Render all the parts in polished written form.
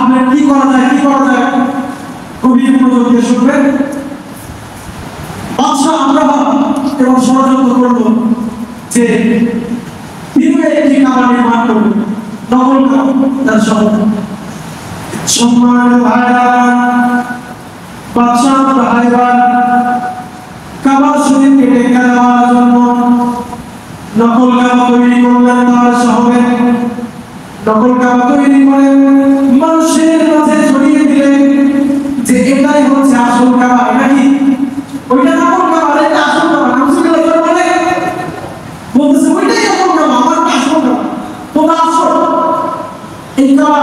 ভাবলেন কি করা যায় কবি মনোযোগ দিয়ে শুনবেন। বাদশাহ আব্রাহা এবং ষড়যন্ত্র করল যে তিনি একটি কাবা নির্মাণ করবেন, নকল কাবা। তার সম্মানিত ভাইরা, বাদশাহ আব্রাহা কাবা শরীফকে টেক্কা দেওয়ার জন্য নকল কাবা তৈরি করলেন। তার শহরে নকল কাবা তৈরি করে মানুষের মাঝে ছড়িয়ে দিলেন যে এটাই হচ্ছে আসল কাবা। নাকি ওইটা নকল কাবা, এটা আসল কাবা? নাউজুবিল্লাহ বলে বলতেছে ওইটাই নকল কাবা, আমার আসল কাবা। তোমরা আসো, এই কাবা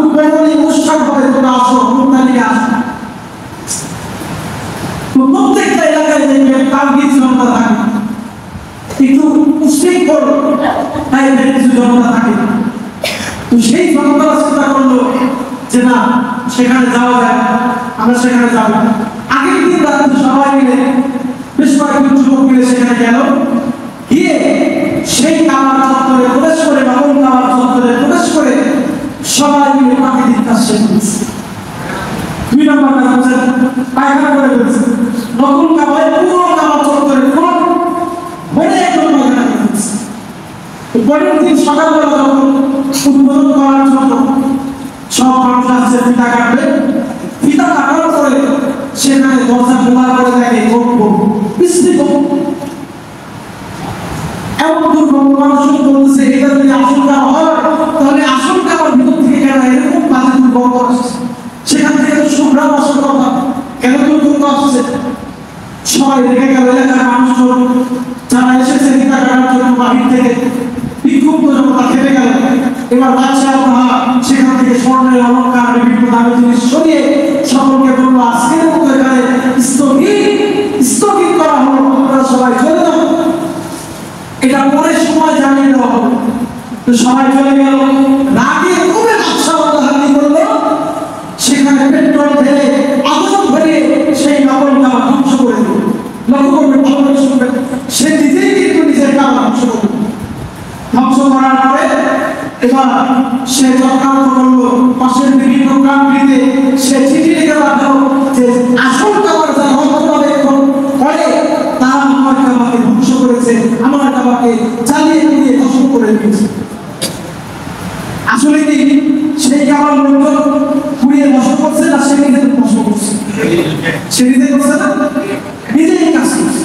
উদ্বোধনী অনুষ্ঠান হবে, তোমরা আসো, তোমরা নিয়ে আসো। প্রত্যেকটা এলাকায় দেখবেন তাবলীগ জনতা থাকে, একটু উশৃঙ্খল টাইপের কিছু জনতা থাকে। তো সেই জনতারা চিন্তা করলো যে না, সেখানে যাওয়া যায়, আমরা সেখানে যাব। আগের দিন রাত্রে সবাই মিলে বেশ কয়েকজন যুবক মিলে সেখানে গেল, গিয়ে সেই কাবার চত্বরে প্রবেশ করে, নকল কাবার চত্বরে প্রবেশ করে সবাই মিলে প্রাকৃতিক কাজ শেষ করেছে। 2 নম্বর কাজ হচ্ছে পায়খানা করে ফেলেছে। নকল কাবায় পুরো কাবার চত্বরে পুরো ভরে একদম পায়খানা করে ফেলেছে। পরের দিন সকালবেলা যখন উদ্বোধন করার জন্য সব মানুষ আসছে ফিতা কাটবে, ফিতা কাটার পরে সেখানে দরজা খোলা করে দেখে এমন দুর্গন্ধ। মানুষ বলতেছে এটা যদি আসল কাবা হয় তাহলে আসল কাবার ভিতর থেকে কেন এরকম বাজে দুর্গন্ধ আসছে? সেখান থেকে তো সুগ্রাম আসার কথা, কেন দুর্গন্ধ আসছে? সবাই দেখে গেল, এলাকার মানুষজন যারা এসেছে ফিতা কাটার জন্য বাহির থেকে বিক্ষুব্ধ জনতা খেপে গেল। এবার বাদশাহ আব্রাহা সেখান থেকে স্বর্ণের অলংকার বিভিন্ন দামি জিনিস সরিয়ে সকলকে বলল, আজকের মতো এখানে স্থগিত করা হলো, আপনারা সবাই চলে যান, এটা পরে সময় জানিয়ে দেওয়া হবে। তো সবাই চলে গেল। রাগে খুবই বাদশাহ আব্রাহা কি করলো, সেখানে পেট্রোল ঢেলে আগুন ধরিয়ে সেই নকল কাবা ধ্বংস করে দিল। লক্ষ্য করবেন, ভালো করে শুনবেন, সে নিজেই কিন্তু নিজের কাবা ধ্বংস করল। ধ্বংস করার পরে এবার সে চক্রান্ত করলো, পাশের বিভিন্ন কান্ট্রিতে সে চিঠি লিখে পাঠালো যে আসল কাবার যারা রক্ষণাবেক্ষণ করে তারা আমার কাবাকে ধ্বংস করেছে, আমার কাবাকে জ্বালিয়ে পুড়িয়ে ধ্বংস করে দিয়েছে। আসলে কি সেই কাবার লোকজন পুড়িয়ে ধ্বংস করছে না সে নিজে ধ্বংস করছে? সে নিজে করছে না, নিজেই কাজ করছে।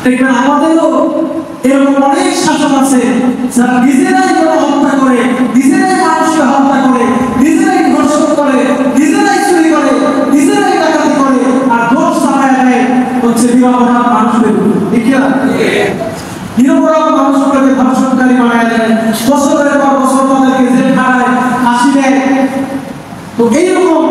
দেখবেন আমাদেরও এরকম অনেক শাসক আছে যারা নিজেরাই হত্যা করে, নিজেরাই মানুষকে হত্যা করে, নিজেরাই ধর্ষণ করে, নিজেরাই চুরি করে, নিজেরাই ডাকাতি করে, আর দোষ চাপায় দেয় হচ্ছে নিরপরাধ মানুষদের। ঠিক না? নিরপরাধ মানুষগুলোকে ধর্ষণকারী বানায় দেয়, বছরের পর বছর তাদেরকে জেল খাটায়, ফাঁসি দেয়। তো এইরকম